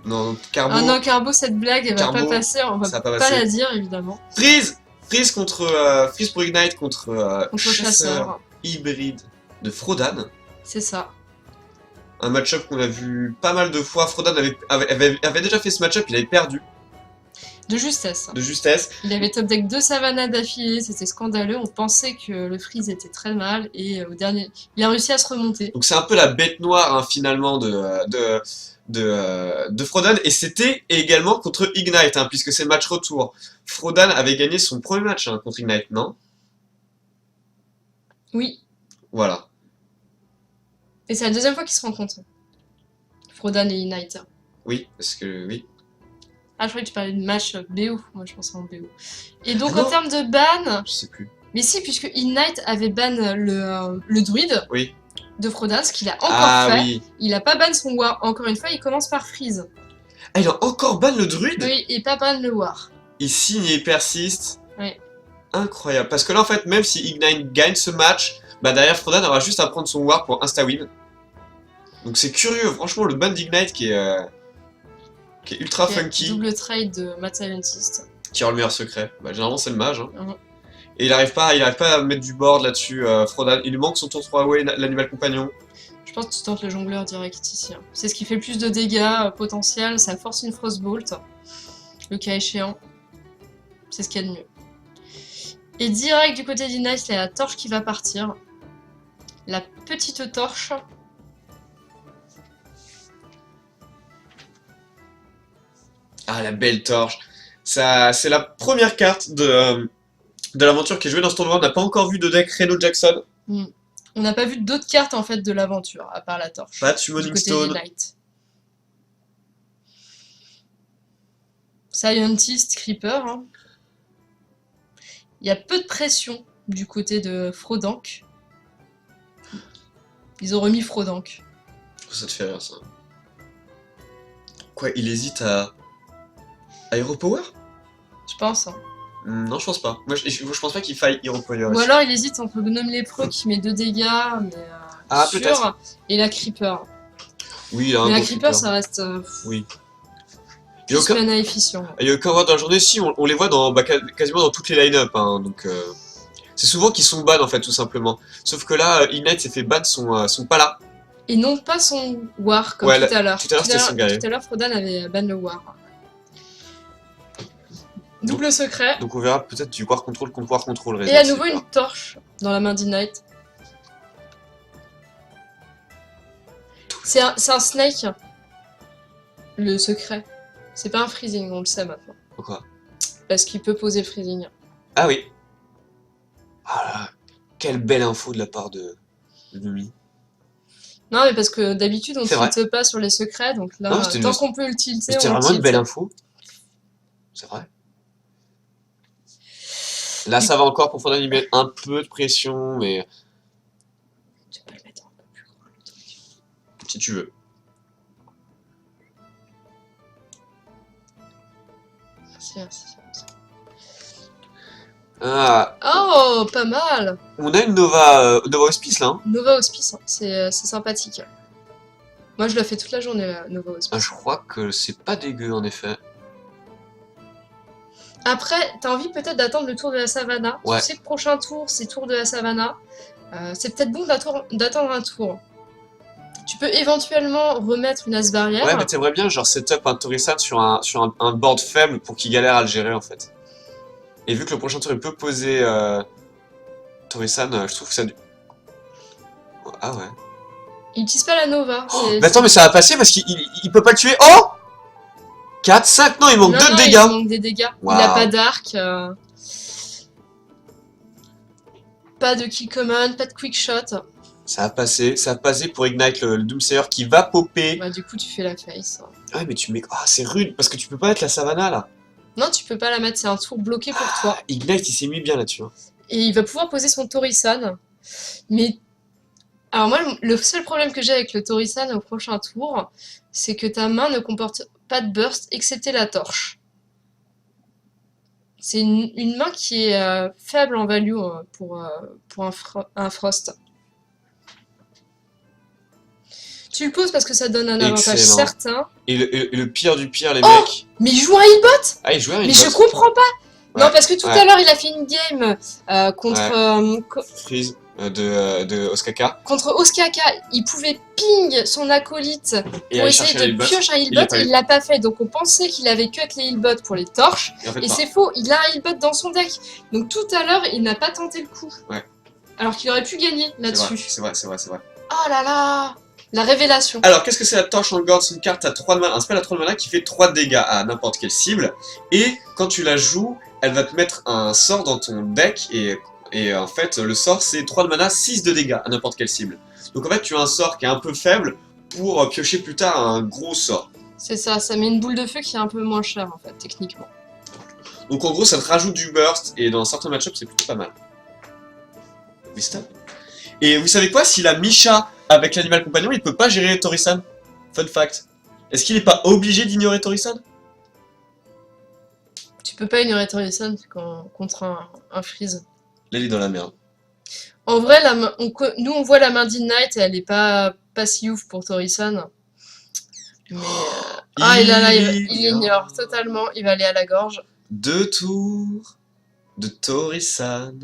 Non, donc Ah Carbo, non, Carbo, cette blague, elle va pas Carbo, passer, on va ça va pas pas la passer. dire, évidemment. Freeze! Freeze pour Ignite contre Contre Chasseur Chasseur, hybride de Frodan. c'est ça. Un match-up qu'on a vu pas mal de fois. Frodan avait déjà fait ce match-up, il avait perdu De justesse. de justesse. Il avait top deck 2 Savannah d'affilée, c'était scandaleux. On pensait que le freeze était très mal et au dernier, il a réussi à se remonter. Donc c'est un peu la bête noire hein, finalement de Frodan. Et c'était également contre Ignite, hein, puisque c'est le match retour. Frodan avait gagné son premier match hein, contre Ignite, non? Oui, Voilà. et c'est la deuxième fois qu'ils se rencontrent. Frodan et Ignite. Oui, parce que oui. Ah, je croyais que tu parlais de match BO. Moi, je pensais en BO. Et Ah donc, en non, termes de ban, je sais plus. mais si, puisque Ignite avait ban le druide Oui. de Frodan, ce qu'il a encore Ah fait. oui. Il a pas ban son war. Encore une fois, il commence par freeze. Ah, il a encore ban le druide? Oui, et pas ban le war. Il signe et il persiste. Ouais. Incroyable. Parce que là, en fait, même si Ignite gagne ce match, bah derrière Frodan aura juste à prendre son war pour insta-win. Donc c'est curieux, franchement, le ban d'Ignite qui est ultra Ok, funky, double trade de Mad Scientist. qui aura le meilleur secret. Bah, généralement, c'est le mage. Hein. Mhm. Et il arrive pas à mettre du board là-dessus, Frodan. Il lui manque son tour 3-way, l'animal compagnon. Je pense que tu tentes le jongleur direct ici. Hein. C'est ce qui fait le plus de dégâts potentiels, ça force une Frostbolt, le cas échéant. C'est ce qu'il y a de mieux. Et direct du côté d'Ignite, il y a la torche qui va partir. La petite torche. Ah, la belle torche. Ça, c'est la première carte de l'aventure qui est jouée dans ce tournoi. On n'a pas encore vu de deck Reno Jackson. Hmm. On n'a pas vu d'autres cartes en fait de l'aventure, à part la torche. Pas de Du Summoning côté Stone. d'Ignite. Scientist, Creeper. Hein. Il y a peu de pression du côté de Frodank. Ils ont remis Frodank. Ça te fait rire, ça. Quoi, il hésite à Hero Power? Je pense. Hein. Non, je pense pas. Moi, je pense pas qu'il faille Hero Power Ou ici. alors il hésite entre Gnome lépreux qui met 2 dégâts, mais Ah, sûr, peut-être. et la Creeper. Oui, il a un Mais la gros Creeper, Creeper. ça reste Oui. Il y a plus aucun, mana efficient. il y a aucun ward dans la journée, si, on les voit quasiment dans toutes les line-up. Hein, donc, c'est souvent qu'ils sont ban en fait, tout simplement. Sauf que là, Ignite s'est fait ban son pas là. Et non pas son War, comme Ouais, tout à l'heure. tout à l'heure c'était son guerrier. Tout à l'heure, Frodan avait ban le War. Double secret. Donc on verra peut-être du War Control contre War Control. Et à Réserve, nouveau c'est une pas. torche dans la main d'Ignite. C'est un snake. Le secret. C'est pas un freezing, on le sait maintenant. Pourquoi? Parce qu'il peut poser le freezing. Ah oui. Ah là, quelle belle info de la part de Lumi. Non, mais parce que d'habitude on C'est vrai. tilte pas sur les secrets, donc Non, là, c'était tant qu'on peut le tilter, c'était on le vraiment une tilte. belle info. C'est vrai. Là, ça va encore pour Frodan, il met un peu de pression, mais Tu peux le mettre un peu plus gros, le truc. si tu veux. Merci. Ah, Oh, pas mal. on a une Nova Hospice là. Hein. Nova Hospice, hein. C'est sympathique. Moi, je la fais toute la journée, la Nova Ah, Hospice. je crois que c'est pas dégueu en effet. Après, t'as envie peut-être d'attendre le tour de la Savannah. Ouais. Tu sais que le prochain tour, c'est tour de la Savannah. C'est peut-être bon d'attendre un tour. Tu peux éventuellement remettre une As barrière. Ouais, mais t'aimerais bien genre setup un Torisan sur un board faible pour qu'il galère à le gérer en fait. Et vu que le prochain tour il peut poser Torisan, je trouve que ça. Ah ouais. Il utilise pas la Nova. Mais attends, mais ça va passer parce qu'il peut pas le tuer. Oh 4, 5, non, il manque 2 de Il dégâts. manque des dégâts. Wow. Il a pas d'arc. Pas de kill command, pas de quick shot. Ça a passé pour Ignite le Doomsayer qui va popper. Bah, du coup, tu fais la face. Ouais, mais tu mets. Ah, c'est rude parce que tu peux pas mettre la Savannah là. Non, tu peux pas la mettre, c'est un tour bloqué pour toi. Ignite il s'est mis bien là-dessus. Hein. Et il va pouvoir poser son Torisan. Mais. Alors, moi, le seul problème que j'ai avec le Torisan au prochain tour, c'est que ta main ne comporte pas de burst, excepté la torche. C'est une main qui est faible en value pour un Frost. Tu le poses parce que ça donne un avantage Excellent. certain. Et le pire du pire, les Oh mecs. Mais il joue un healbot. Ah, il jouait un Mais healbot. je comprends pas. Ouais, Non, parce que tout ouais. à l'heure, il a fait une game contre, Freeze de Osaka. contre Oskaka. Il pouvait ping son acolyte Et pour aller essayer chercher de l'healbot. piocher un Il l'a healbot pas et eu. il l'a pas fait. Donc on pensait qu'il avait cut les healbots pour les torches. Et en fait, Et non. c'est faux, il a un healbot dans son deck. Donc tout à l'heure, il n'a pas tenté le coup. Ouais. Alors qu'il aurait pu gagner là-dessus. C'est vrai. Oh là là, la révélation. Alors, qu'est-ce que c'est la torche en Gord? C'est une carte à 3 de mana, un spell à 3 de mana qui fait 3 de dégâts à n'importe quelle cible. Et quand tu la joues, elle va te mettre un sort dans ton deck. Et en fait, le sort, c'est 3 de mana, 6 de dégâts à n'importe quelle cible. Donc en fait, tu as un sort qui est un peu faible pour piocher plus tard un gros sort. C'est ça, ça met une boule de feu qui est un peu moins chère en fait, techniquement. Donc en gros, ça te rajoute du burst. Et dans certains match-ups, c'est plutôt pas mal. Vista. Et vous savez quoi? S'il a Misha avec l'animal compagnon, il peut pas gérer Torisan. Fun fact. Est-ce qu'il est pas obligé d'ignorer Torisan? Tu peux pas ignorer Torison contre un freeze. Là, il est dans la merde. En vrai, nous on voit la main d'Ignite et elle est pas si ouf pour Torisan. Mais. Ah, et là, il ignore totalement, il va aller à la gorge. 2 tours de Torisan.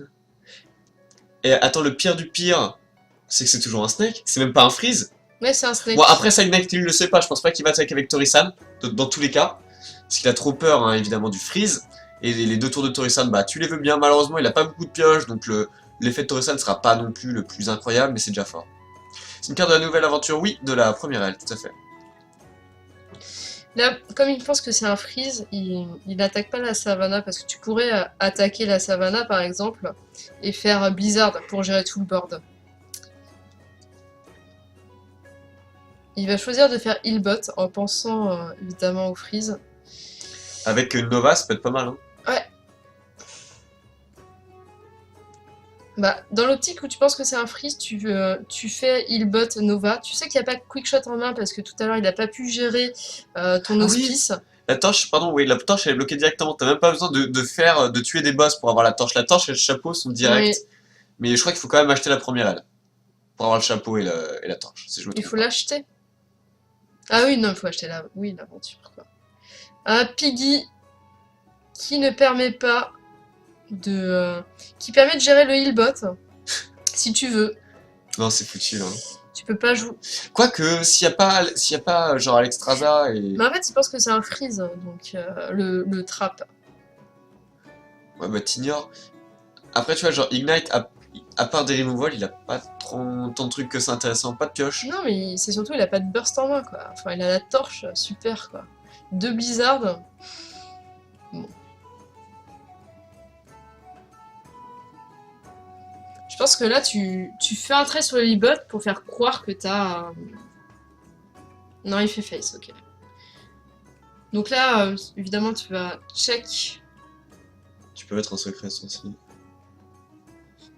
Et attends, le pire du pire, c'est que c'est toujours un snake. C'est même pas un freeze. Mais c'est un snake. Bon, après ça, Ignite, il le sait pas. Je pense pas qu'il va attaquer avec Torisan, dans tous les cas. Parce qu'il a trop peur, hein, évidemment, du freeze. Et les 2 tours de Torisan, bah, tu les veux bien. Malheureusement, il a pas beaucoup de pioches, donc l'effet de Torisan sera pas non plus le plus incroyable, mais c'est déjà fort. C'est une carte de la nouvelle aventure, oui, de la première aile, tout à fait. Là, comme il pense que c'est un freeze, il attaque pas la savannah parce que tu pourrais attaquer la savannah par exemple et faire Blizzard pour gérer tout le board. Il va choisir de faire Healbot en pensant évidemment au freeze. Avec une Nova, ça peut être pas mal, hein. Ouais. Bah, dans l'optique où tu penses que c'est un freeze, tu fais Healbot Nova. Tu sais qu'il n'y a pas de quickshot en main parce que tout à l'heure il n'a pas pu gérer ton Ah oui. auspice. La torche, pardon, oui, la torche elle est bloquée directement. T'as même pas besoin de tuer des boss pour avoir la torche. La torche et le chapeau sont directs. Oui. Mais je crois qu'il faut quand même acheter la première aile pour avoir le chapeau et la torche. Si je me Il trompe faut pas. l'acheter. Ah oui, non, il faut acheter l'aventure, quoi. Un Piggy qui ne permet pas qui permet de gérer le healbot, si tu veux. Non, c'est foutu, hein. Tu peux pas jouer. Quoique, s'il y a pas genre Alexstrasza et. Mais en fait, il pense que c'est un freeze, donc le trap. Ouais, bah t'ignores. Après, tu vois, genre Ignite, à part des removal, il a pas tant de trucs que c'est intéressant. Pas de pioche. Non, mais c'est surtout, il a pas de burst en main, quoi. Enfin, il a la torche, super, quoi. 2 Blizzard. Bon. Je pense que là, tu fais un trait sur le healbot pour faire croire que t'as... Non, il fait face, ok. Donc là, évidemment, tu vas check. Tu peux mettre un secret aussi.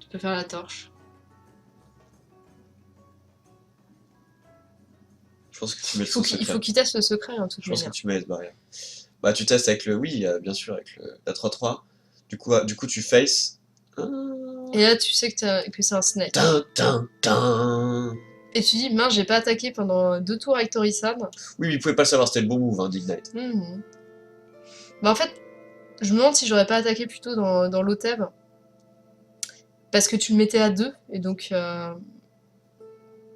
Tu peux faire la torche. Je pense que tu mets Il faut secret. qu'il teste le secret, en toute Je pense que manière. tu mets cette barrière. Bah, tu testes avec le. Oui, bien sûr, avec la 3-3. Du coup, tu face. Et là, tu sais que c'est un snake. Tin, tin, tin. Et tu dis, mince, j'ai pas attaqué pendant 2 tours avec Torisan. Oui, mais il pouvait pas le savoir, c'était le bon move, hein, d'Ignite. Mhm. Bah en fait, je me demande si j'aurais pas attaqué plutôt dans l'Oteb. Parce que tu le mettais à 2, et donc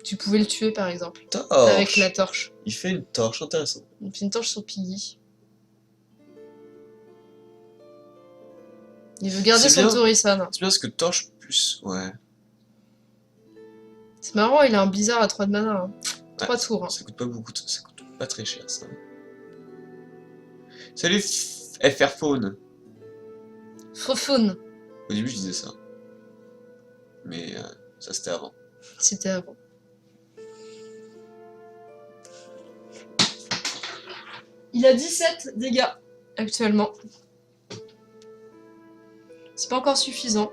tu pouvais le tuer par exemple. Torche. Avec la torche. Il fait une torche, intéressant. Il fait une torche sur Piggy. Il veut garder C'est son bien. Torisan. C'est bien parce que torche plus. Ouais. C'est marrant, il a un Blizzard à 3 de mana. Hein. 3 Ouais, tours. Hein. Ça coûte pas beaucoup, ça coûte pas très cher ça. Salut FR Phone. Frofone, Au début je disais ça. Mais ça c'était avant. c'était avant. Il a 17 dégâts actuellement. C'est pas encore suffisant.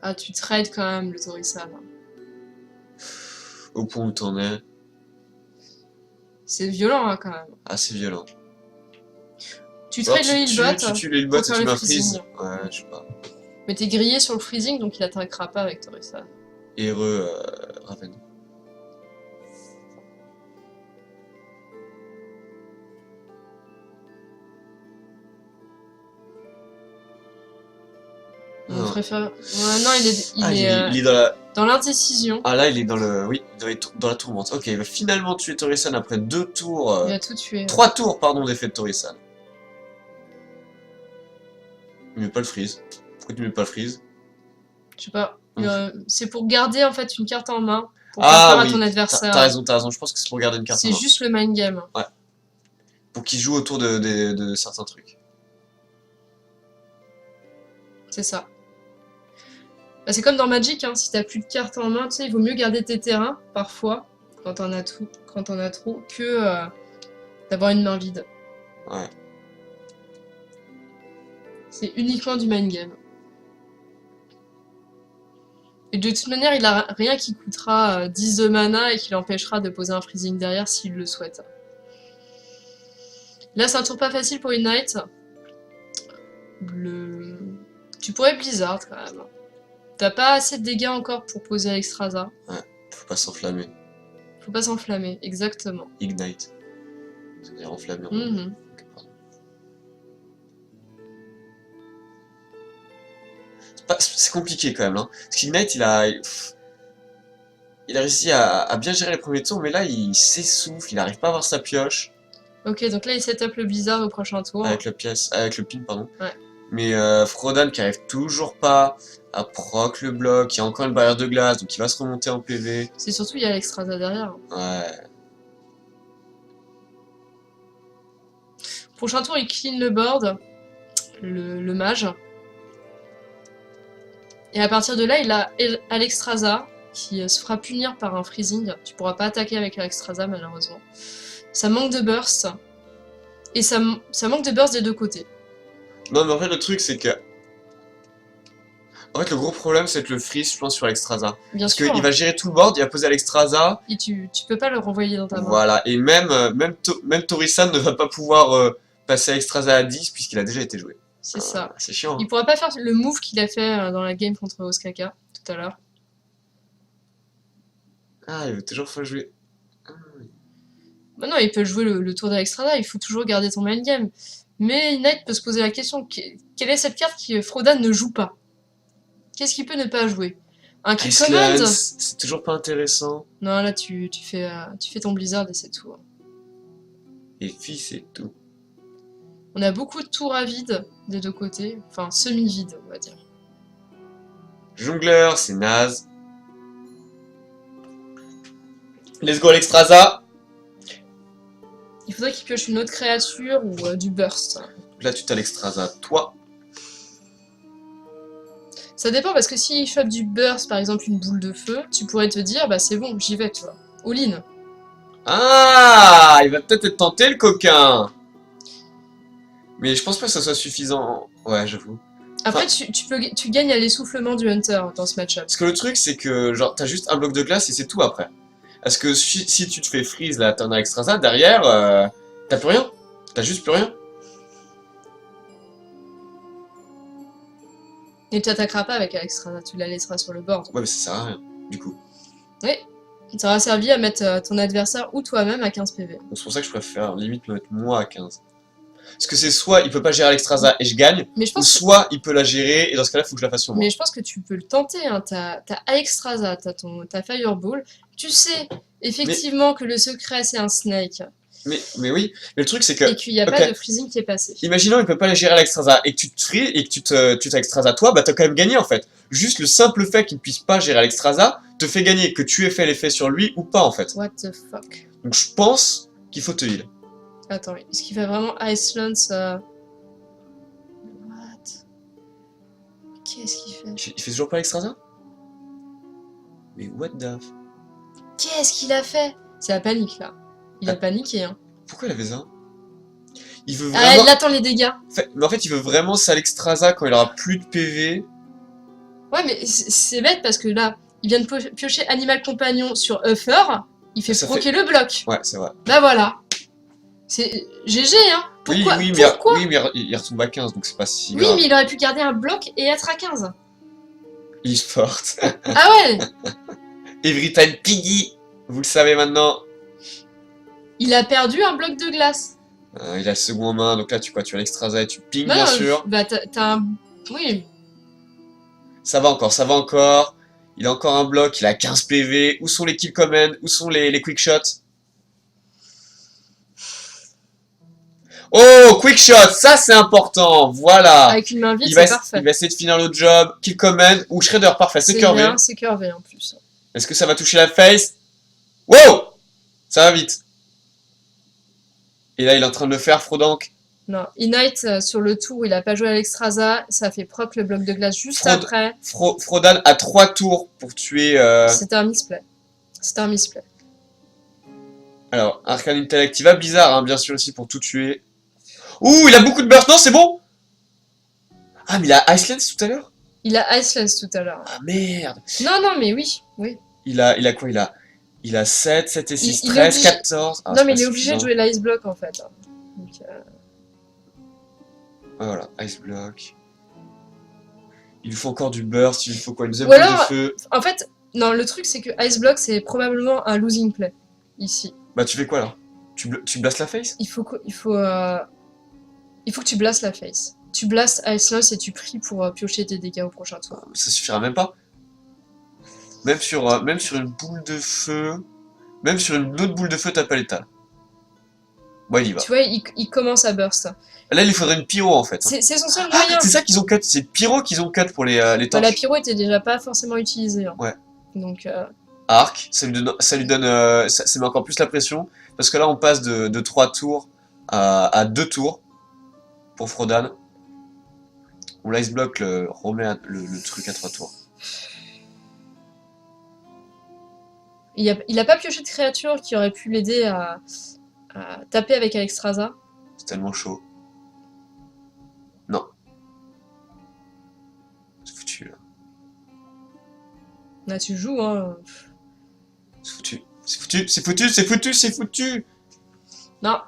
Ah, tu trades quand même le Torisan. Au point où t'en es. C'est violent hein, quand même. Assez violent. Tu Alors, trades le healbot, tu tues le healbot pour et faire tu le m'as freeze. freezing. Ouais, je sais pas. mais t'es grillé sur le freezing donc il attaquera pas avec Torisan. Et heureux Raven. On Ah. préfère... Ouais, non, Il est dans la... dans l'indécision. Ah là, il est dans le... Oui, dans la tourmente. Ok, il va finalement tuer Torisan après 2 tours... Il a tout tué. 3 tours, pardon, d'effet de Torisan. Il met pas le freeze. Pourquoi tu mets pas le freeze? Je sais pas. C'est pour garder en fait une carte en main. Pour Ah faire peur à oui, ton t'as adversaire. raison. Je pense que c'est pour garder une carte en C'est main. juste le mind game. Pour qu'il joue autour de certains trucs. C'est ça. Bah, c'est comme dans Magic, hein, si t'as plus de cartes en main, tu sais, il vaut mieux garder tes terrains, parfois, quand t'en as trop, que d'avoir une main vide. Ouais. C'est uniquement du mind game. Et de toute manière, il a rien qui coûtera 10 de mana et qui l'empêchera de poser un freezing derrière s'il le souhaite. Là, c'est un tour pas facile pour Ignite. Tu pourrais Blizzard quand même. T'as pas assez de dégâts encore pour poser Alexstrasza. Ouais, faut pas s'enflammer. Faut pas s'enflammer, exactement. Ignite. Ça veut dire enflammer. Mhm. Ok, pardon. C'est compliqué quand même, hein. Parce qu'Ignite, il a réussi à bien gérer les premiers tours, mais là, il s'essouffle, il arrive pas à avoir sa pioche. Ok, donc là, il set up le Blizzard au prochain tour. Avec le pin, pardon. Ouais. Mais Frodan qui arrive toujours pas à proc le bloc, il y a encore une barrière de glace, donc il va se remonter en PV. C'est surtout, il y a Alexstrasza derrière. Ouais. Prochain tour, il clean le board, le mage. Et à partir de là, il a Alexstrasza qui se fera punir par un freezing. Tu pourras pas attaquer avec Alexstrasza, malheureusement. Ça manque de burst. Et ça manque de burst des deux côtés. Non, mais en fait, le truc, c'est que. En fait, le gros problème, c'est que le freeze, je pense, sur Alexstrasza. Bien Parce sûr. qu'il va gérer tout le board, il va poser Alexstrasza. Et tu peux pas le renvoyer dans ta main. Voilà, et même Torisan ne va pas pouvoir passer Alexstrasza à 10 puisqu'il a déjà été joué. C'est ça. C'est chiant. Il pourra pas faire le move qu'il a fait dans la game contre Oskaka tout à l'heure. Ah, il veut toujours faut jouer. Bah non, il peut jouer le tour d'Alexstrasza, il faut toujours garder ton main game. Mais Ignite peut se poser la question, quelle est cette carte que Frodan ne joue pas? Qu'est-ce qu'il peut ne pas jouer? Un kill command? Icelands, c'est toujours pas intéressant. Non, là tu fais ton Blizzard et c'est tout. Et puis c'est tout. On a beaucoup de tours à vide des deux côtés, enfin semi-vide on va dire. Jongleur, c'est naze. Let's go Alexstrasza. Il faudrait qu'il pioche une autre créature ou du burst. Là tu t'Alexstrasza, toi. Ça dépend parce que s'il chope du burst, par exemple une boule de feu, tu pourrais te dire bah c'est bon, j'y vais, tu vois. All-in. Ah, il va peut-être être tenté le coquin. Mais je pense pas que ça soit suffisant. Ouais, j'avoue. Après, Enfin, tu gagnes à l'essoufflement du Hunter dans ce match-up. parce que le truc, c'est que genre t'as juste un bloc de glace et c'est tout après. Parce que si tu te fais freeze là, t'en as Alexstrasza, derrière, t'as plus rien. T'as juste plus rien. Et tu attaqueras pas avec Alexstrasza, tu la laisseras sur le board. Ouais, mais ça sert à rien, du coup. Oui, ça aura servi à mettre ton adversaire ou toi-même à 15 PV. Donc c'est pour ça que je préfère limite me mettre moi à 15. Parce que c'est soit il peut pas gérer Alexstrasza et je gagne, Mais je ou pense que, soit il peut la gérer et dans ce cas-là, il faut que je la fasse sur moi. mais je pense que tu peux le tenter. Hein. T'as Alexstrasza, t'as ta Fireball. Tu sais effectivement que le secret c'est un Snake Mais oui, mais le truc c'est que. et qu'il n'y a ok. pas de freezing qui est passé. Imaginons il peut pas la gérer Alexstrasza et que tu te freeze et que tu t'Alexstrasza toi, bah t'as quand même gagné en fait. Juste le simple fait qu'il ne puisse pas gérer Alexstrasza te fait gagner, que tu aies fait l'effet sur lui ou pas en fait. What the fuck? Donc je pense qu'il faut te heal. Attends, est-ce qu'il fait vraiment Icelands What? Qu'est-ce qu'il fait? Il fait toujours pas Alexstrasza? Mais what the... Qu'est-ce qu'il a fait? C'est la panique là. Il a paniqué hein. Pourquoi il avait ça? Il veut Ah, vraiment... il attend les dégâts. Mais en fait il veut vraiment s'Alexstrasza quand il aura plus de PV. Ouais, mais c'est bête parce que là, il vient de piocher Animal Compagnon sur Uffer, il fait Ça proquer le bloc. Ouais, c'est vrai. Bah voilà. C'est GG, hein. Pourquoi? Oui, Pourquoi? mais il retombe à 15, donc c'est pas si Oui, grave. mais il aurait pu garder un bloc et être à 15. eSport. Ah ouais! Everytime Piggy. Vous le savez maintenant. Il a perdu un bloc de glace. Il a le second en main, donc là tu as l'extrasa et tu ping Non, bien non, sûr. bah t'as un... Oui, Ça va encore, ça va encore. Il a encore un bloc, il a 15 PV. Où sont les kill commands? Où sont les quick shots? Oh, quick shot, ça c'est important, voilà. avec une main vide, Il va, c'est parfait. il va essayer de finir le job. Kill command ou shredder, parfait, c'est curvé. bien, c'est curvé en plus. Est-ce que ça va toucher la face? Wow! Ça va vite. Et là il est en train de le faire, Frodank. Non, Ignite sur le tour, il a pas joué à l'Extrasa, ça fait proc le bloc de glace juste après. Frodan a 3 tours pour tuer... C'était un misplay. C'était un misplay. Alors, Arcane Intellect, il va Blizzard, hein, bien sûr aussi pour tout tuer. Ouh, il a beaucoup de burst, non, c'est bon? Ah, mais il a Icelands tout à l'heure? Il a Icelands tout à l'heure. Ah, merde. Non, non, mais oui, oui. Il a quoi? Il a 7, 7 et 6, Il est 13, obligé- 14. Ah, non, c'est mais pas il est obligé de suffisant. jouer l'Ice Block en fait. Donc, Ah, voilà, Ice Block. Il lui faut encore du burst, il lui faut quoi? Une deuxième Ou boule de alors- feu. En fait, non, le truc c'est que Ice Block c'est probablement un losing play ici. Bah, tu fais quoi là? Tu blastes la face? Il faut que tu blastes la face. Tu blastes Icelands et tu pries pour piocher tes dégâts au prochain tour. Ça suffira même pas. Même sur une boule de feu. Même sur une autre boule de feu, t'as pas l'étal. Bon, il y va. Tu vois, il commence à burst. Là, il lui faudrait une pyro en fait. Hein. C'est son seul Ah, moyen. c'est ça qu'ils ont cut, c'est pyro qu'ils ont cut pour les Bah, torches. la pyro était déjà pas forcément utilisée. Hein. Ouais. Donc, Arc, ça lui donne ça met encore plus la pression. Parce que là, on passe de 3 tours à 2 tours pour Frodan. On l'ice block remet le truc à 3 tours. il a pas pioché de créature qui aurait pu l'aider à taper avec Alexstrasza. C'est tellement chaud. Non. C'est foutu là. Là, tu joues, hein. C'est foutu. C'est foutu, c'est foutu, c'est foutu, c'est foutu. Non.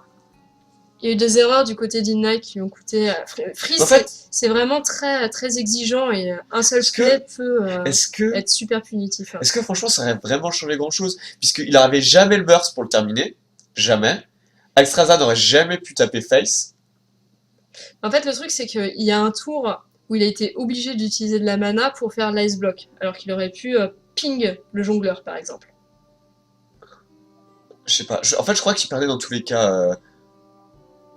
Il y a eu des erreurs du côté d'Ignite qui lui ont coûté. Freeze, En fait- c'est vraiment très, très exigeant et un seul Est-ce que- play peut Est-ce que, être super punitif. Hein. est-ce que franchement ça aurait vraiment changé grand chose? Puisqu'il n'avait jamais le burst pour le terminer. Jamais. Alexstrasza n'aurait jamais pu taper face. En fait, le truc, c'est qu'il y a un tour où il a été obligé d'utiliser de la mana pour faire l'ice block, alors qu'il aurait pu ping le jongleur, par exemple. Je sais pas. En fait, je crois qu'il perdait dans tous les cas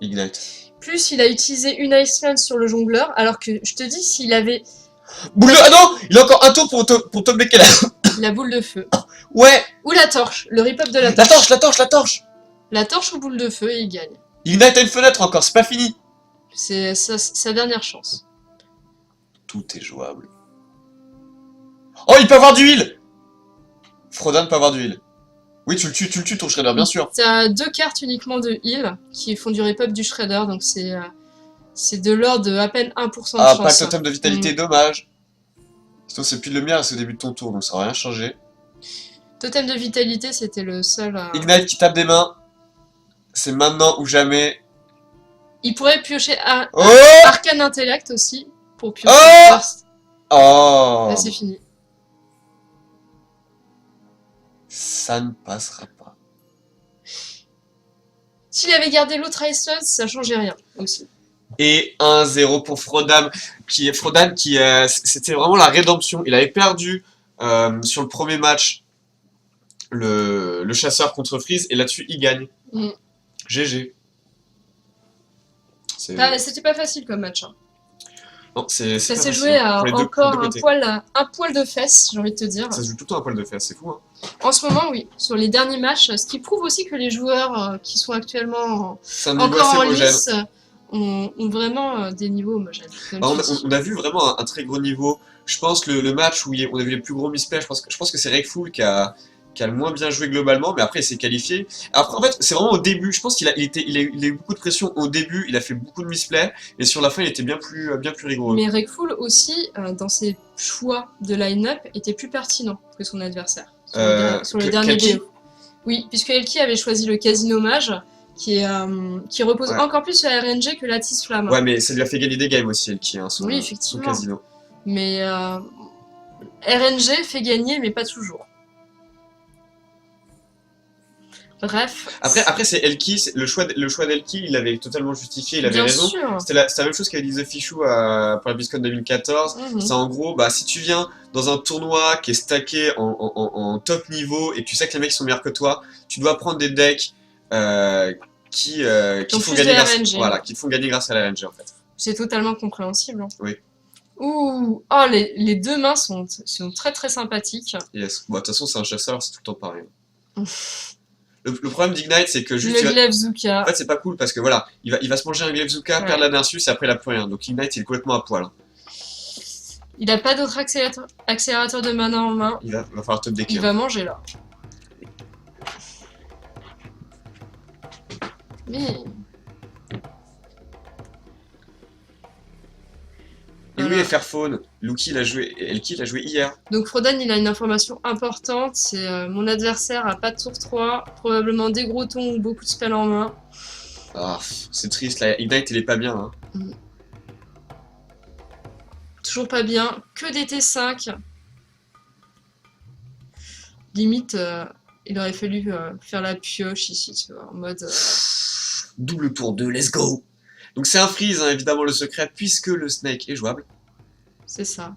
Ignite. Plus, il a utilisé une Iceland sur le jongleur, alors que je te dis, s'il avait Boule de... Ah non! Il a encore un tour pour top decker la boule de feu, Ouais! ou la torche, le rip-up de la La torche. torche, la torche, la torche! La torche ou boule de feu, et il gagne. Ignite a une fenêtre encore, c'est pas fini! C'est sa dernière chance. Tout est jouable. Oh, il peut avoir du heal! Frodan peut avoir du heal. Oui, tu le tues ton Shredder, bien sûr. T'as 2 cartes uniquement de heal qui font du rip-up du Shredder, donc c'est de l'ordre de à peine 1% de Ah, chance. pas le totem de vitalité, dommage. Sinon, c'est plus le mien, c'est au début de ton tour, donc ça va rien changer. Totem de vitalité, c'était le seul. Ignite qui tape des mains. C'est maintenant ou jamais. Il pourrait piocher Oh! Arcane Intellect aussi pour piocher Oh! Burst. Oh! Là, c'est fini. Ça ne passera pas. S'il avait gardé l'autre Iceland, ça changeait rien aussi. Et 1-0 pour Frodan, c'était vraiment la rédemption. Il avait perdu sur le premier match le chasseur contre Freeze, et là-dessus, il gagne. Mm. GG. C'est C'était pas facile comme match. Hein. non, c'est Ça pas s'est facile, joué à pour les deux encore un côtés. poil de fesses, j'ai envie de te dire. Ça se joue tout le temps un poil de fer, c'est fou. Hein. En ce moment, oui. Sur les derniers matchs, ce qui prouve aussi que les joueurs qui sont actuellement C'est un niveau encore assez en homogène. lice ont vraiment des niveaux homogènes. comme Bah, tu dis. on a vu vraiment un très gros niveau. Je pense que le match où on a vu les plus gros misplays, je pense que c'est Rekful qui a le moins bien joué globalement, mais après il s'est qualifié. Après, en fait, c'est vraiment au début. Je pense qu'il a eu beaucoup de pression au début, il a fait beaucoup de misplays, et sur la fin, il était bien plus rigoureux. Mais Rekful aussi, dans ses choix de line-up, était plus pertinent que son adversaire. Sur le dernier Kelki BO. Oui, puisque Elki avait choisi le Casino Mage, qui repose Ouais. encore plus sur la RNG que la Tisse Flamme. Ouais, mais ça lui a fait gagner des games aussi, Elki, hein, son Oui, effectivement. casino. Mais RNG fait gagner, mais pas toujours. Bref. Après c'est Elki, le choix d'Elki, il avait totalement justifié, il avait Bien raison. sûr. C'était la même chose qu'avait dit The Fichou pour la BlizzCon 2014. Mhm. C'est en gros, bah, si tu viens dans un tournoi qui est stacké en top niveau et que tu sais que les mecs sont meilleurs que toi, tu dois prendre des decks qui te Donc font plus gagner de grâce, RNG. voilà, qui te font gagner grâce à la RNG en fait. C'est totalement compréhensible. Hein. Oui. Ouh, oh, les deux mains sont très très sympathiques. Yes. Bon, de toute façon, c'est un chasseur, c'est tout le temps pareil. Le problème d'Ignite, c'est que juste. Le glaive Zuka. En fait, c'est pas cool parce que voilà, il va se manger un glaive Zuka, Ouais. perdre la Nersus et après il a plus rien. Donc Ignite, il est complètement à poil. Hein. Il a pas d'autre accélérateur de mana en main. Va falloir top decker. Il va manger là. Mais. Et oui, Voilà. et Fairphone, Luki l'a joué, Elki l'a joué hier. Donc Frodan, il a une information importante, c'est mon adversaire a pas de tour 3, probablement des gros tons ou beaucoup de spells en main. Ah, c'est triste, là, Ignite il est pas bien. Hein. Toujours pas bien, que des T5. Limite, il aurait fallu faire la pioche ici, tu vois, en mode... Double tour 2, let's go. Donc c'est un freeze, hein, évidemment, le secret, puisque le Snake est jouable. C'est ça.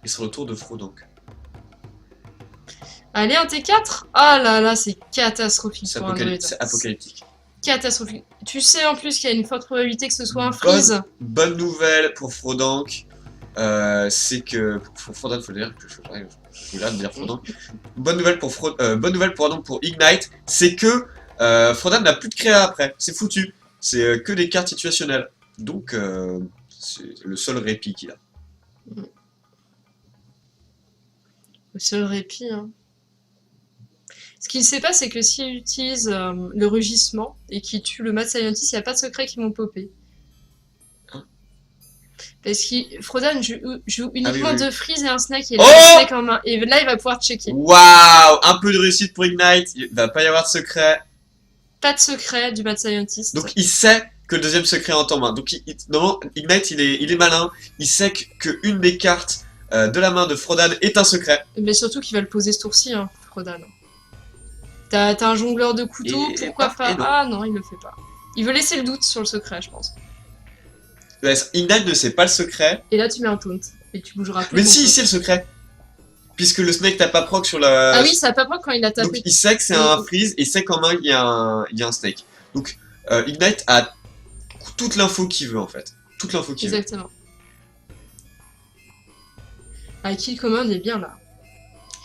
Et sur le tour de Frodank. Allez, un T4. Ah là là, c'est catastrophique C'est pour un druide. apocalyptique. Catastrophique. Tu sais en plus qu'il y a une forte probabilité que ce soit un freeze. Bonne nouvelle pour Frodank, c'est que... Pour Frodank, faut le dire, je vais dire Frodank. Bonne nouvelle pour Ignite, c'est que Frodan n'a plus de créa après, c'est foutu. C'est que des cartes situationnelles. Donc, c'est le seul répit qu'il a. Le seul répit. Hein. Ce qu'il ne sait pas, c'est que s'il utilise le rugissement et qu'il tue le Mad Scientist, il n'y a pas de secrets qui vont popper. Hein? Parce que Frodan joue uniquement oui. deux freeze et un snake et Oh un snake en main. Et là, il va pouvoir checker. Waouh! Un peu de réussite pour Ignite, il va pas y avoir de secret. Pas de secret du Mad Scientist. Donc il sait que le deuxième secret est en main. Donc normalement, Ignite, il est malin. Il sait qu'une des cartes de la main de Frodan est un secret. Mais surtout qu'il va le poser ce tour-ci, hein, Frodan. T'as un jongleur de couteau, Et- pourquoi et pas? non. Ah non, il le fait pas. Il veut laisser le doute sur le secret, je pense. Ouais, Ignite ne sait pas le secret. Et là, tu mets un taunt. Et tu bougeras plus. Mais ton si, il taunt. sait le secret. Puisque le Snake tape pas proc sur la... Ah oui, ça a pas peur quand il a Donc tapé. il sait que c'est un freeze et il sait qu'en main il y a un Snake. Donc Ignite a toute l'info qu'il veut en fait. Toute l'info qu'il veut. Exactement. Ah, Kill Command est bien là.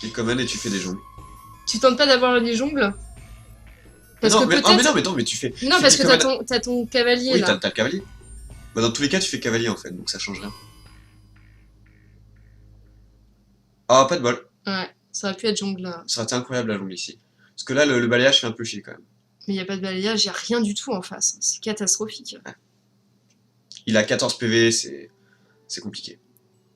Il commande et tu fais des jongles. Tu tentes pas d'avoir les jongles? Parce non, que mais, peut-être. non, mais tu fais... Non, tu parce dis que command- t'as ton cavalier Oui, là. t'as le cavalier. Bah, dans tous les cas, tu fais cavalier en fait, donc ça change rien. Ah, pas de bol. Ouais, ça aurait pu être jongle là. Ça aurait été incroyable la jongle ici. Parce que là, le balayage fait un peu chier quand même. Mais y a pas de balayage, y a rien du tout en face. C'est catastrophique. Il a 14 PV, c'est compliqué.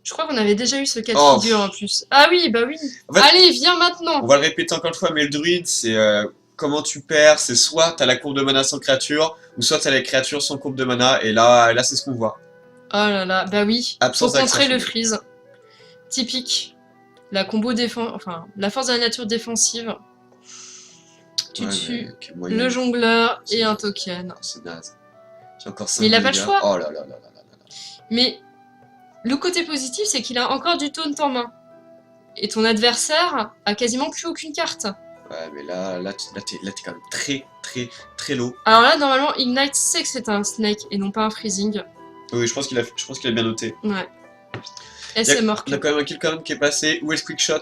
Je crois qu'on avait déjà eu ce cas de Oh. figure en plus. Ah oui, bah oui. En fait- Allez, viens maintenant. On va le répéter encore une fois, mais le druide, c'est comment tu perds, c'est soit t'as la courbe de mana sans créature, ou soit t'as les créatures sans courbe de mana, et là c'est ce qu'on voit. Oh là là, bah oui. Absence Faut contrer d'action. le freeze. Typique. La combo défense, enfin, la force de la nature défensive. Tu Ouais, tues mais quel moyen. le jongleur C'est- et un token. C'est naze. J'ai encore 5 Mais il a pas le choix. Oh là là là là là là. Mais le côté positif, c'est qu'il a encore du taunt en main. Et ton adversaire a quasiment plus aucune carte. Ouais, mais là t'es quand même très très très low. Alors là, normalement, Ignite sait que c'est un snake et non pas un freezing. Oui, je pense qu'il a bien noté. Ouais. Et c'est mort. On a quand même un kill command qui est passé. Où est le quick shot?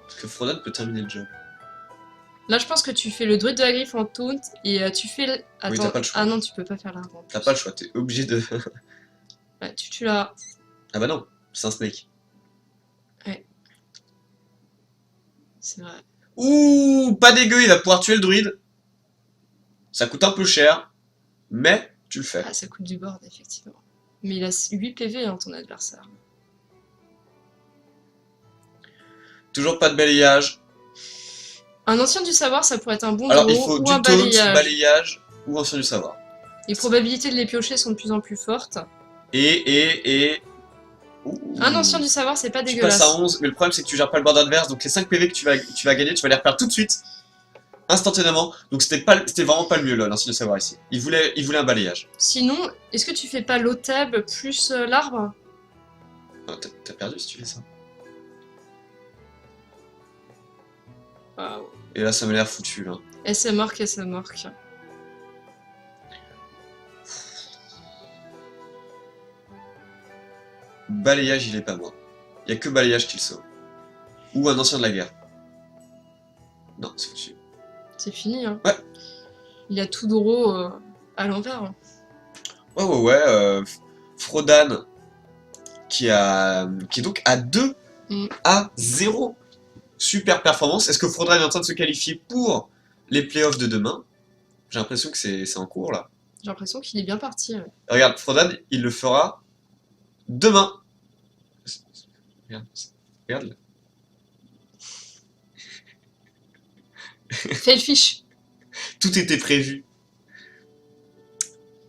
Parce que Frodan peut terminer le job. Là, je pense que tu fais le druide de la griffe en taunt et tu fais. Attends. Oui, t'as pas le choix. Ah non, tu peux pas faire l'arbre. T'as pas le choix, t'es obligé de. Ouais, tu tues là. Ah bah non, c'est un snake. C'est vrai. Ouh, pas dégueu, il va pouvoir tuer le druide. Ça coûte un peu cher, mais tu le fais. Ah, ça coûte du board, effectivement. Mais il a 8 PV, hein, ton adversaire. Toujours pas de balayage. Un ancien du savoir, ça pourrait être un bon Alors il gros faut ou du un taunt, balayage. balayage ou ancien du savoir. Les probabilités de les piocher sont de plus en plus fortes. Et... Ouh. Un ancien du savoir, c'est pas Tu dégueulasse. passes à 11, mais le problème c'est que tu gères pas le board adverse, donc les 5 PV que tu vas gagner, tu vas les reperdre tout de suite, instantanément. Donc c'était vraiment pas le mieux là, l'ancien de savoir ici. Il voulait un balayage. Sinon, est-ce que tu fais pas l'Oteb plus l'arbre? Oh, t'as perdu si tu fais ça. Waouh. Et là ça m'a l'air foutu là. SMork, SMork. Balayage il est pas moi. Il y a que balayage qui le sauve. Ou un ancien de la guerre. Non, c'est foutu. C'est fini, hein. Ouais. Il y a tout draw à l'envers. Ouais, Frodan qui est donc à 2 à 0. Super performance. Est-ce que Frodan est en train de se qualifier pour les playoffs de demain? J'ai l'impression que c'est en cours là. J'ai l'impression qu'il est bien parti. Ouais. Regarde, Frodan, il le fera demain. Regarde là. Fais le fiche. Tout était prévu.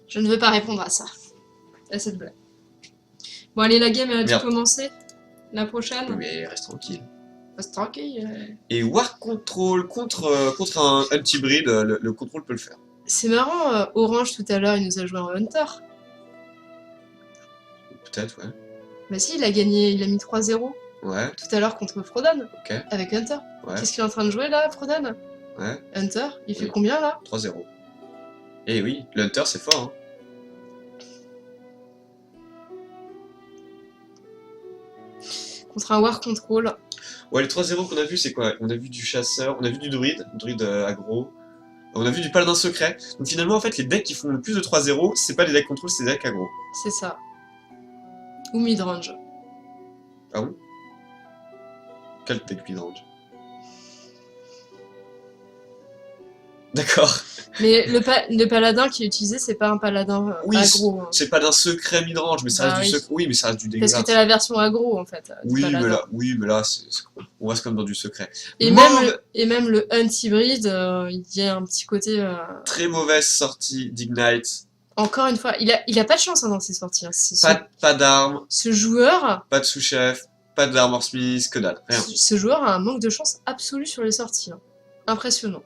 Je ne veux pas répondre à ça. À cette blague. Bon, allez, la game, elle a dû Merde. commencer. La prochaine. Mais reste tranquille. Reste tranquille. Et War Control contre un Huntibreed, le contrôle peut le faire. C'est marrant, Orange tout à l'heure, il nous a joué en Hunter. Peut-être, ouais. Bah si, il a gagné, il a mis 3-0 Ouais, tout à l'heure contre Frodan, ok, avec Hunter. ouais, Qu'est-ce qu'il est en train de jouer là, Frodan? ouais, Hunter, il fait Oui. combien là? 3-0. Et oui, le Hunter c'est fort, hein. Contre un War Control. Ouais, les 3-0 qu'on a vu, c'est quoi? On a vu du chasseur, on a vu du druide aggro, on a vu du paladin secret. Donc finalement, en fait, les decks qui font le plus de 3-0, c'est pas des decks contrôle, c'est des decks aggro. C'est ça. Ou midrange. Ah bon? Quel deck midrange? D'accord. Mais le paladin qui est utilisé, c'est pas un paladin Oui, aggro. Hein. c'est pas d'un secret midrange, mais ça Bah reste du oui. secret. Oui, mais ça reste du Parce dégueulasse. que t'as la version aggro en fait. Du Oui, paladin. mais là, on reste comme dans du secret. Et même le Hunt hybride, il y a un petit côté. Très mauvaise sortie d'Ignite. Encore une fois, il a pas de chance hein, dans ses sorties. Hein. Pas d'armes, Ce joueur, pas de sous-chef, pas d'armor smith, que dalle, rien. ce joueur a un manque de chance absolu sur les sorties. Hein. Impressionnant.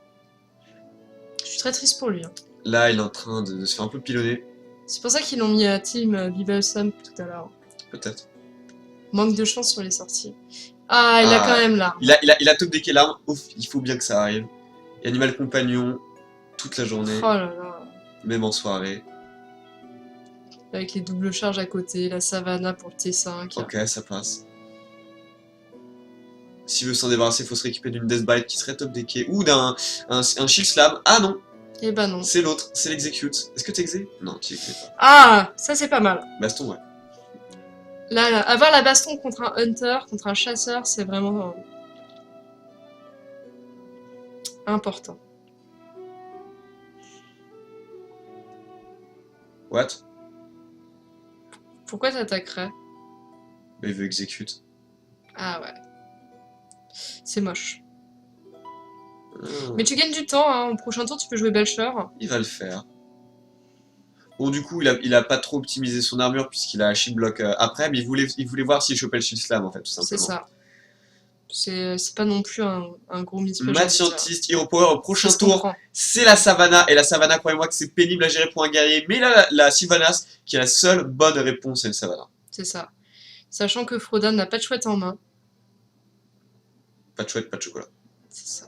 Je suis très triste pour lui. Hein. Là, il est en train de se faire un peu pilonner, C'est pour ça qu'ils l'ont mis à Team Bibelsum tout à l'heure. peut-être. Manque de chance sur les sorties. Ah, il a quand même l'arme. Il a top decké l'arme, il faut bien que ça arrive. Et Animal Compagnon, toute la journée, Oh là là. même en soirée. Avec les doubles charges à côté, la Savannah pour le T5. Ok, ça passe. S'il veut s'en débarrasser, il faut se rééquiper d'une Deathbite qui serait top decké, ou d'un un Shield Slam. Ah non, Eh ben non. c'est l'autre, c'est l'Execute. Est-ce que t'exé? Non, tu exé pas. Ah, ça c'est pas mal. Baston, ouais. Là, avoir la baston contre un hunter, contre un chasseur, c'est vraiment important. What? Pourquoi t'attaquerais? Mais il veut execute. Ah ouais. C'est moche. Ah, Mais tu gagnes du temps, hein. Au prochain tour, tu peux jouer Belcher. il va le faire. Bon, du coup, il a pas trop optimisé son armure puisqu'il a shield block après, mais il voulait voir s'il chopait le shield slam en fait, tout C'est simplement. ça. C'est pas non plus un gros mismatch. Math Scientist, Hero Power au prochain Ça se tour, comprend. c'est la Savannah. Et la Savannah, croyez-moi que c'est pénible à gérer pour un guerrier. Mais là, la Sylvanas, qui est la seule bonne réponse, c'est le Savannah. C'est ça. Sachant que Frodan n'a pas de chouette en main. Pas de chouette, pas de chocolat. C'est ça.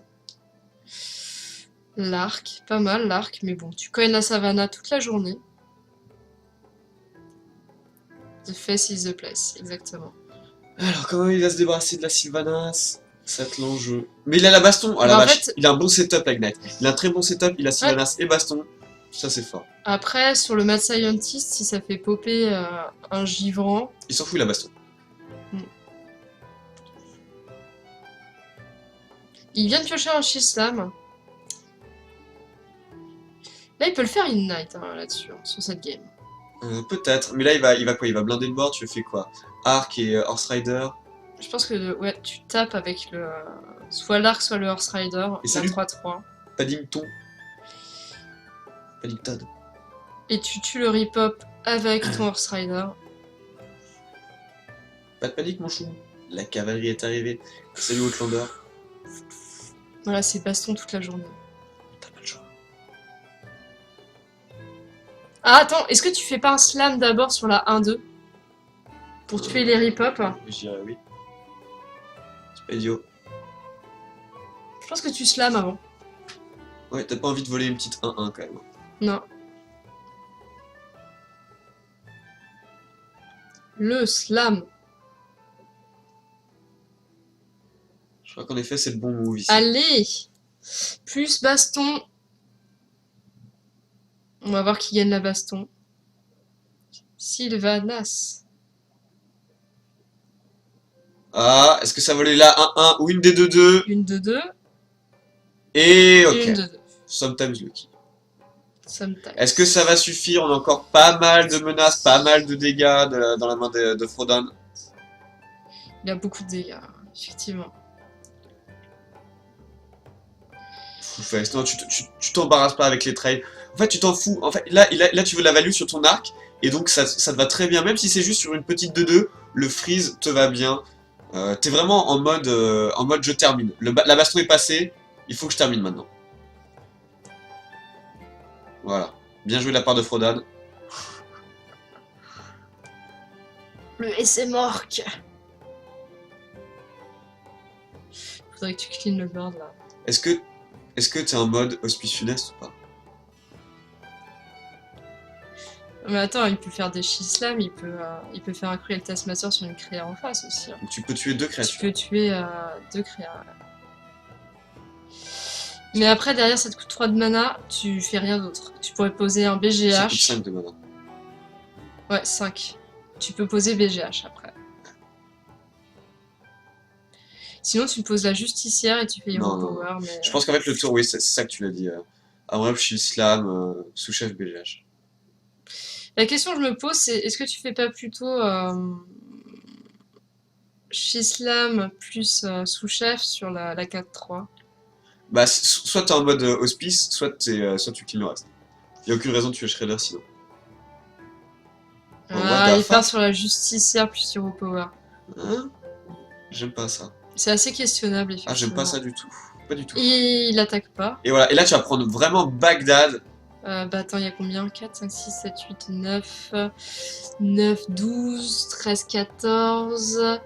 L'arc, pas mal l'arc, mais bon, tu connais la Savannah toute la journée. The face is the place, exactement. Alors, comment il va se débarrasser de la Sylvanas? C'est l'enjeu. Mais il a la baston. Ah la Bah, en vache, fait- il a un bon setup avec Knight. Il a un très bon setup, il a Sylvanas et baston. Ça, c'est fort. Après, sur le Mad Scientist, si ça fait popper un givrant, Il s'en fout, il a baston. il vient de piocher un Shield Slam. Là, il peut le faire in night hein, là-dessus, hein, sur cette game. Peut-être. Mais là, il va quoi? Il va blinder le board, tu fais quoi? Arc et Horse Rider. Je pense que ouais, tu tapes avec le soit l'arc, soit le Horse Rider, Et la salut. 3-3. Paddington. Paddington. Et tu tues le Ripop avec ton Horse Rider. Pas de panique, mon chou. La cavalerie est arrivée. Salut, Outlander. Voilà, c'est baston toute la journée. T'as pas le choix. Ah, attends, est-ce que tu fais pas un slam d'abord sur la 1-2 pour tuer les Ripop? Je dirais oui. C'est pas idiot. Je pense que tu slam avant. Ouais, t'as pas envie de voler une petite 1-1 quand même. Non. Le slam. Je crois qu'en effet, c'est le bon move ici. Allez! Plus baston. On va voir qui gagne la baston. Sylvanas. Ah, est-ce que ça volait là 1-1 ou une des 2-2? Une de 2 Et ok. et une de 2. Sometimes lucky. Sometimes. Est-ce que ça va suffire? On a encore pas mal de menaces, pas mal de dégâts dans la main de Frodon. Il a beaucoup de dégâts, effectivement. Non, tu t'embarrasses pas avec les trades. En fait, tu t'en fous. En fait, là, tu veux de la value sur ton arc. Et donc, ça te va très bien. Même si c'est juste sur une petite 2-2, le freeze te va bien. T'es vraiment en mode je termine. La baston est passée. Il faut que je termine maintenant. Voilà. Bien joué de la part de Frodon. Le SM Orc. Faudrait que tu clean le board là. Est-ce que t'es en mode hospice funeste ou pas? Mais attends, il peut faire des Slam, il peut faire un Cruel Taskmaster sur une créa en face aussi. Hein. Donc tu peux tuer 2 Tu créatures. peux tuer 2 créas. Mais après, derrière, ça te coûte 3 de mana, tu fais rien d'autre. Tu pourrais poser un Ça coûte BGH. 5 de mana. Ouais, 5. Tu peux poser BGH après. Sinon, tu poses la justicière et tu fais Hero Non. Power. Mais... Je pense qu'en fait, le tour, oui, c'est ça que tu l'as dit. Amrep, Shield Slam, sous-chef BGH. La question que je me pose, c'est est-ce que tu fais pas plutôt Shislam plus sous-chef sur la 4-3? Bah, soit t'es en mode hospice, soit tu kills le reste. Y'a aucune raison de tuer Shredder sinon. Oh, what Ah, the il part fuck? sur la justicière plus Hero Power. Hein? J'aime pas ça. C'est assez questionnable, effectivement. Ah, j'aime pas ça du tout. Pas du tout. Et il attaque pas. Et voilà, et là tu vas prendre vraiment Bagdad. Bah attends, il y a combien? 4, 5, 6, 7, 8, 9, 9, 12, 13, 14...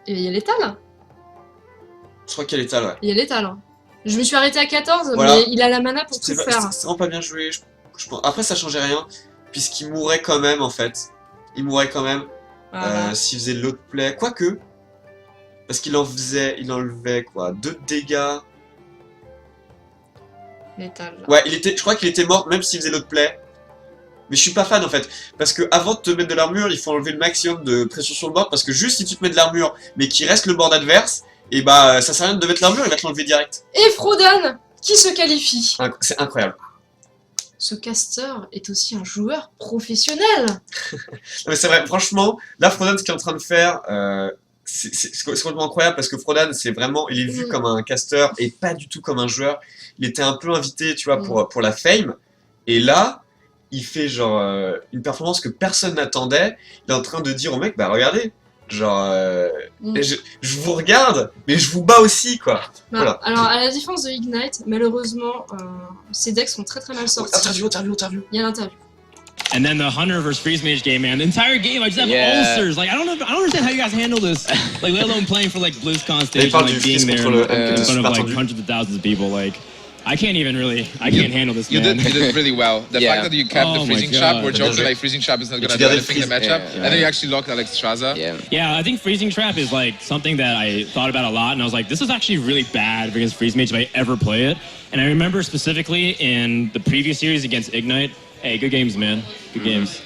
Et il y a l'étal. Je crois qu'il y a l'étal, ouais. Il y a l'étal. Hein. Je me suis arrêté à 14, Voilà. mais il a la mana pour tout C'est faire. vraiment pas bien joué. Je pense. Après, ça changeait rien, puisqu'il mourrait quand même en fait. Il mourrait quand même Voilà. s'il faisait l'autre play. Quoique, parce qu'il enlevait quoi, 2 de dégâts. L'étal. Là. Ouais, je crois qu'il était mort même s'il faisait l'autre play. Mais je suis pas fan en fait, parce que avant de te mettre de l'armure, il faut enlever le maximum de pression sur le board, parce que juste si tu te mets de l'armure, mais qu'il reste le board adverse, et bah ça sert à rien de mettre l'armure, il va te l'enlever direct. Et Frodon, qui se qualifie. C'est incroyable. Ce caster est aussi un joueur professionnel. Non, mais c'est vrai, franchement, là Frodon ce qu'il est en train de faire, c'est complètement incroyable, parce que Frodon c'est vraiment, il est vu comme un caster et pas du tout comme un joueur. Il était un peu invité, tu vois, pour la fame, et là, il fait genre une performance que personne n'attendait. Il est en train de dire au mec, bah regardez, genre, je vous regarde, mais je vous bats aussi, quoi. Bah, Voilà. alors, à la différence de Ignite, malheureusement, ces decks sont très mal sortis. Interview. Il y a l'interview. And then the Hunter versus Freeze Mage game, man. The entire game, I just have ulcers. Like, I don't understand how you guys handle this. Like, let alone playing for like BlizzCon stage and like being there in front of like hundreds of thousands of people. Like, I can't handle this, you man. did really well. The fact that you kept the Oh freezing my trap, God. we're joking like freezing trap is not gonna You do gotta anything in the freeze- matchup, yeah. and then you actually locked Alex Straza. Yeah, I think Freezing Trap is like something that I thought about a lot, and I was like, this is actually really bad against Freeze Mage if I ever play it. And I remember specifically in the previous series against Ignite, hey, good games, man, good games.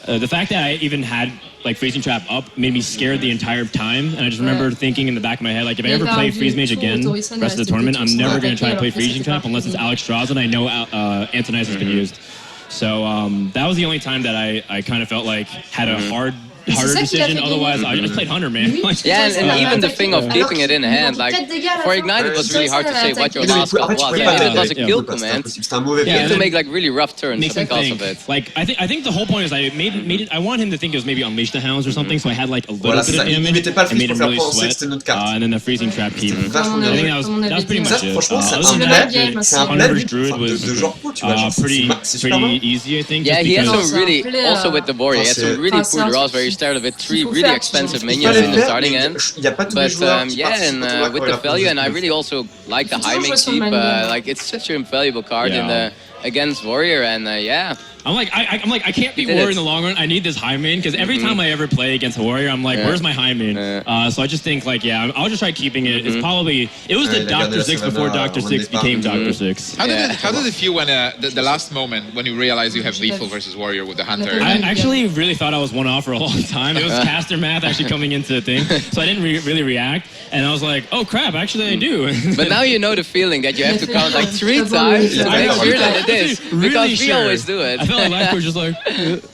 The fact that I even had like Freezing Trap up made me scared the entire time, and I just remember thinking in the back of my head, like if I ever play Freeze Mage again rest of the tournament, I'm never going to try to play Freezing Trap unless it's Alex Straza, and I know Antonize has been used. So that was the only time that I kind of felt like had a hard harder ça qui l'a decision. fait Otherwise, gagner. I just played Hunter, man. Oui, Like, c'est Yeah, ça, and ça even va the thing of attaquer. keeping it in Alors hand, qu'il like, 4 dégâts à la for fin. Ignite, it was really hard to say what your Mais non, last en cut fait, tu was. pouvais Yeah, pas Maybe le it was a faire. kill C'était command. impossible. C'était un mauvais Yeah, You play. have to make like really rough turns makes me because think. of it. Like I think the whole point is I made it. I want him to think it was maybe Unleash the Hounds or something. So I had like a little Voilà, bit c'est of ça. Il damage mettait pas le and made freeze him pour faire really penser que sweat. c'était notre carte. And then the freezing trap keep. C'était vachement I bien. think that was pretty Ça, much it. franchement, c'est Other un than play. that, game, C'est un Hunter's play Druid was de genre pro, tu vois. genre, pretty c'est super bon. pretty easy, I think. Yeah, just he had because- some really, play, also with the warrior, he had some really Enfin, cool draws where he started with 3 faut really faire, expensive il Il minions fallait in le the faire, starting mais end. il n'y a pas tous les But joueurs qui yeah, participent and quand on va with courir the la value, pause and I de really also like the Faut toujours Hyming jouer sur le keep. manuel. Like it's such an invaluable card in Yeah. the against warrior, and yeah. I'm like, I can't be He did warrior it. in the long run. I need this high main because every time I ever play against a warrior, I'm like, Yeah. where's my high main? Yeah. So I just think like, yeah, I'll just try keeping it. It's probably it was the il a gardé Doctor la 6 before Savannah Doctor en 6 départ. became Doctor 6. How did it feel when the last moment when you realize you have lethal versus warrior with the hunter? Yeah. I actually really thought I was one off for a long time. It was caster math actually coming into the thing, so I didn't really react. And I was like, oh crap, actually I do. But now you know the feeling that you have to count like 3 times to make sure that it is, Really because we sure. always do it. I felt like life was just like,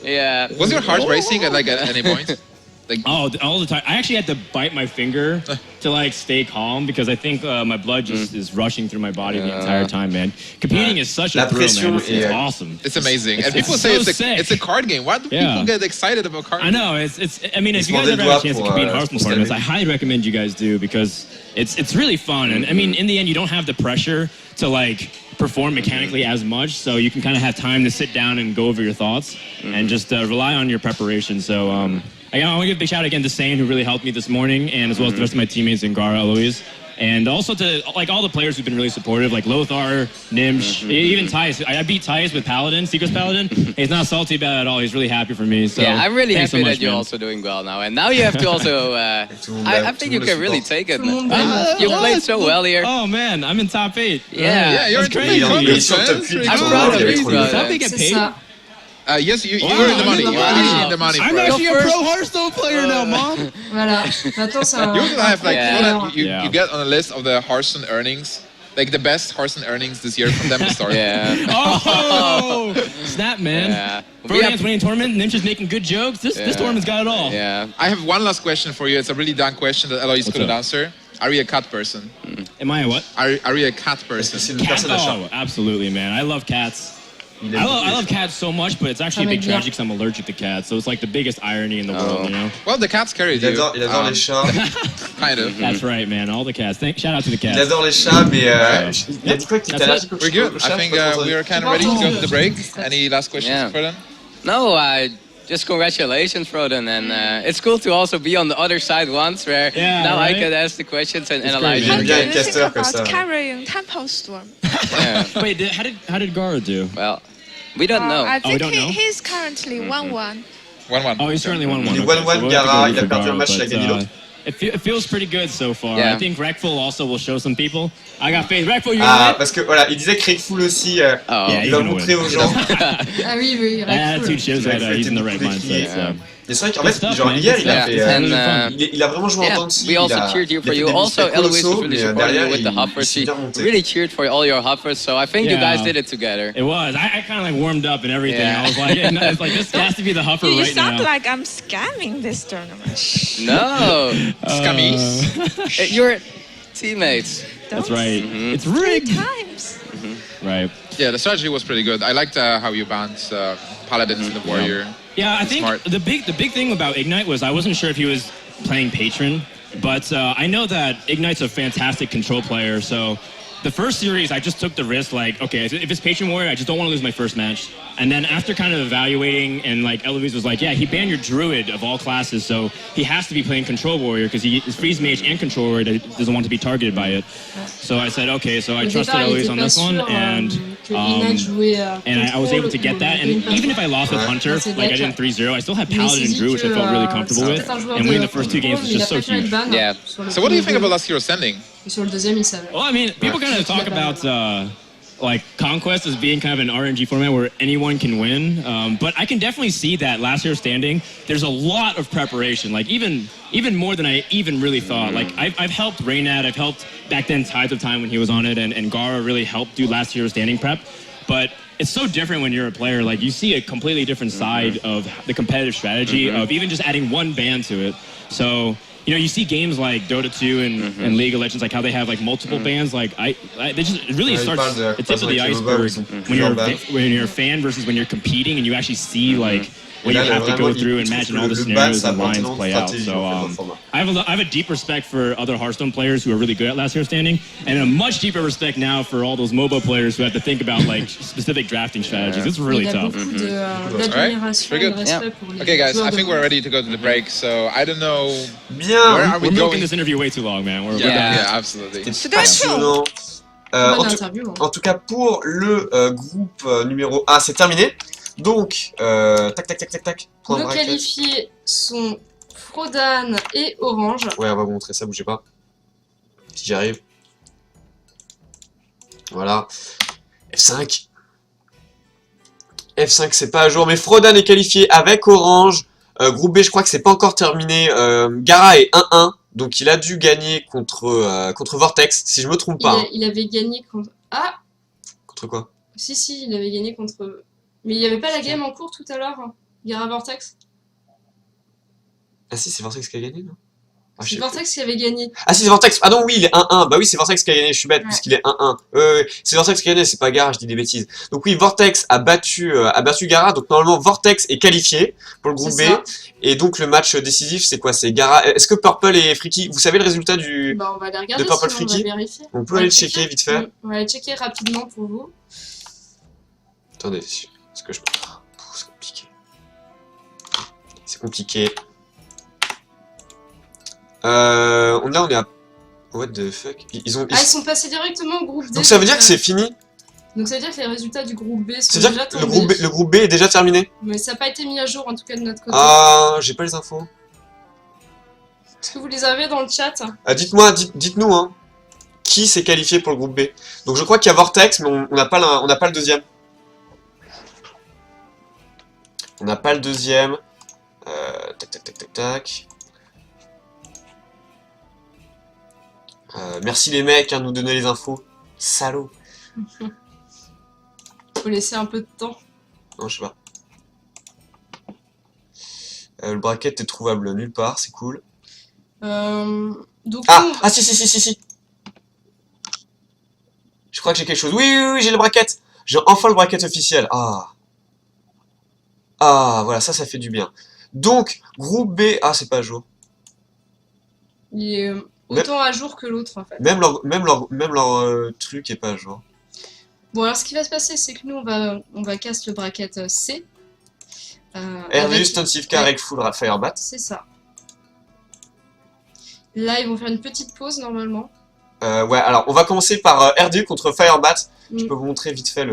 Yeah. Was your heart racing at any point? Like, oh, all the time. I actually had to bite my finger to like stay calm because I think my blood just is rushing through my body the entire time, man. Competing is such a La thrill, pression man. It's est- awesome. it's amazing. It's- And people it's say so it's sick. a card game. Why do Yeah. people get excited about card I games? know it's. I mean, if you Ils guys se ever have a mordaient chance to le compete in doigt Hearthstone pour se tournaments, I calmer. highly recommend you guys do because it's really fun. And I mean, in the end, you don't have the pressure to like perform mechanically as much, so you can kind of have time to sit down and go over your thoughts and just rely on your preparation. So I want to give a big shout out again to Sane, who really helped me this morning, and as well as the rest of my teammates, Ngara, Eloise. And also to like all the players who've been really supportive, like Lothar, Nimsh, even Tice. I beat Tice with Paladin, Secrets Paladin. He's not salty about it at all. He's really happy for me. So Yeah, I'm really thanks happy so much, that you're man. also doing well now. And now you have to also. I think you can really take it. Tout le monde You played so well here. Oh man, I'm in top 8. Yeah. Yeah, you're That's in crazy. top Il est sur le top man. 8. I'm Son proud rôle, of il avait you, trop brother. bien. Don't they get C'est paid? ça. Yes, you Wow, were in the money. wow. You were in the money, I'm bro. actually a Your pro first- Hearthstone player now, mom. Voilà. Maintenant, c'est un. You're gonna have like Yeah. you know that you Yeah. get on a list of the Hearthstone earnings, like the best Hearthstone earnings this year from them to start. Yeah. Oh, snap, man. Yeah. Bro Dance winning tournament. Nimsh is making good jokes. This Yeah. tournament's got it all. Yeah. I have one last question for you. It's a really dumb question that Eloise What's couldn't up? answer. Are you a cat person? Am I a what? Are you a cat Est-ce que person? c'est une Cat? personne à chat? Oh, absolutely, man. I love cats. Il I aime love, beaucoup I love les chats. cats so much, but it's actually a big Ça va tragedy because I'm allergic to cats. So it's like the biggest irony in the world, you know? Well, the cats carried Il you. adore les chats. Kind of. That's right, man. All the cats. Shout out to the Il cats. adore les chats, mais il a dit quoi qu'il était That's allergique aux We're chats? good. I think we are kind of ready to go to the break. Any last questions Yeah. for them? No, just congratulations, Froden. And it's cool to also be on the other side once where Yeah, now I right? can ask the questions and It's analyze great, How man. do it. Yeah, you Caster think comme about ça. carrying Temple Storm? Yeah. Wait, how did Gara do? Well, we don't know. I we think don't know? he's currently 1-1. 1-1. Oh, he's currently 1-1. Il est Okay, 1-1 so we'll have to Gara, go il a for perdu un Gara, match, il a but, gagné l'autre. It feels pretty good so far. Yeah. I think Wreckful also will show some people. I got faith. Wreckful, you Ah, got it? parce que voilà, il disait que Rickful aussi, Oh. Yeah, il he's va gonna montrer win. aux gens. Ah oui, oui. Attitude shows that Wreckful he's in the était right beaucoup mindset. décrié. So. Et c'est vrai qu'en Good fait, stuff, genre man. hier, il a Yeah. fait. And Il a vraiment joué en yeah, tanky. we also cheered you for you. Also, Eloise was really supporting you with the Huffers. She really cheered for all your Huffers. So I think you Yeah. guys did it together. It was. I kind of like warmed up and everything. Yeah. I was like, it's like this has to be the Huffer You right sound now. like I'm scamming this tournament. No, Scummies. you're teammates. That's Don't right. Mhm. It's 3 rigged. times. Right. Yeah, the strategy was pretty good. I liked how you banned Paladins and the Warrior. Yeah, I think Smart. the big thing about Ignite was I wasn't sure if he was playing Patron, but I know that Ignite's a fantastic control player. So the first series, I just took the risk, like, okay, if it's Patron Warrior, I just don't want to lose my first match. And then after kind of evaluating, and like Eloise was like, yeah, he banned your Druid of all classes, so he has to be playing Control Warrior because he is Freeze Mage and Control Warrior that doesn't want to be targeted by it. So I said, okay, so I Au trusted départ, il Eloise était on pas this one, sûr and que Ignite jouait I was able to get that. And even if I lost with Hunter, c'est like I deck. did 3-0, I still had Mais Paladin and Druid, which I felt really comfortable with. And winning the first 2 games was just so huge. Yeah. So what do you think about last year's sending? Sur le deuxième, il savait. Well, I mean, people kind of talk about like Conquest as being kind of an RNG format where anyone can win, but I can definitely see that last year's standing. There's a lot of preparation, like even more than I even really thought. Like I've helped Reynad, I've helped back then Tides of Time when he was on it, and Gara really helped do last year's standing prep, but it's so different when you're a player. Like, you see a completely different side of the competitive strategy of even just adding one ban to it. So, you know, you see games like Dota 2 and League of Legends, like how they have like multiple bans. Like, they just it really starts the tip of the iceberg when you're a fan versus when you're competing and you actually see like what you have to go through and imagine all the scenarios and lines play out. So I have a deep respect for other Hearthstone players who are really good at Last Hero Standing, and a much deeper respect now for all those MOBA players who have to think about like specific drafting strategies. It's really tough. D'admiration et de respect pour les Okay, guys, joueurs I de think we're WoW. ready to go to the break. So I don't know. Where Bien. are we We're milking going? this interview way too long, man. We're Yeah, absolutely. C'était passionnant. Bonne interview. Hein. En tout cas, pour le groupe numéro 1, c'est terminé. Donc, tac. Point Nos bracket. qualifiés sont Frodan et Orange. Ouais, on va vous montrer ça, bougez pas. Si j'y arrive. Voilà. F5. F5, c'est pas à jour, mais Frodan est qualifié avec Orange. Groupe B, je crois que c'est pas encore terminé. Gara est 1-1, donc il a dû gagner contre Vortex, si je me trompe pas. Il avait gagné contre... Ah, Contre quoi? si, il avait gagné contre... Mais il n'y avait pas la game en cours tout à l'heure, hein, Gara Vortex. Ah si, c'est Vortex qui a gagné, non? Ah, je C'est sais Vortex qui avait gagné. plus. Ah si, c'est Vortex. Ah non, oui, il est 1-1. Bah oui, c'est Vortex qui a gagné, je suis bête, Ouais. puisqu'il est 1-1. C'est Vortex qui a gagné, c'est pas Gara, je dis des bêtises. Donc oui, Vortex a battu Gara, donc normalement Vortex est qualifié pour le groupe B. C'est ça. Et donc le match décisif, c'est quoi? C'est Gara. Est-ce que Purple et Freaky, vous savez le résultat du... Bah, on va aller regarder, de Purple sinon on va Freaky vérifier. On peut va aller le checker vite fait. On va aller checker rapidement pour vous. Attendez, est-ce que je... C'est compliqué. C'est compliqué. On est à... What the fuck? Ils ont... Ah, ils sont passés directement au groupe D. Donc ça veut dire que c'est fini? Donc ça veut dire que les résultats du groupe B sont C'est-à-dire déjà que tombés. le groupe B est déjà terminé? Mais ça n'a pas été mis à jour, en tout cas de notre côté. Ah, j'ai pas les infos. Est-ce que vous les avez dans le chat? Dites-nous, hein, qui s'est qualifié pour le groupe B. Donc je crois qu'il y a Vortex, mais on n'a pas le deuxième. On n'a pas le deuxième. Tac. Merci les mecs, hein, de nous donner les infos. Salaud. Faut laisser un peu de temps. Non, je sais pas. Le bracket est trouvable nulle part, c'est cool. Donc Ah, si. Je crois que j'ai quelque chose. Oui, j'ai le bracket. J'ai enfin le bracket officiel. Voilà, ça fait du bien. Donc, groupe B... Ah, c'est pas à jour. il est autant à jour que l'autre en fait. Même leur truc est pas à jour. Bon, alors ce qui va se passer, c'est que nous on va cast le bracket C. RDU, Stonsivka, Ouais. avec Full Firebat. C'est ça. Là, ils vont faire une petite pause normalement. Ouais, alors on va commencer par RDU contre Firebat. Je Mm. peux vous montrer vite fait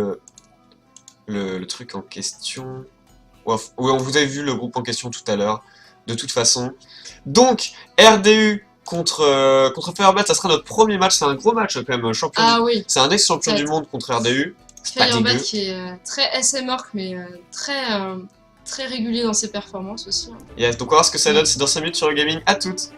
le truc en question. Ouais, on vous avez vu le groupe en question tout à l'heure, de toute façon. Donc, RDU contre Firebat, ça sera notre premier match. C'est un gros match quand même, champion. Ah oui, C'est un ex-champion Ça- du monde contre RDU. C'est pas Firebat dégueu. qui est très SMorc mais très régulier dans ses performances aussi. Hein. Yes, donc on va voir ce que ça donne. C'est dans 5 minutes sur le gaming. À toutes.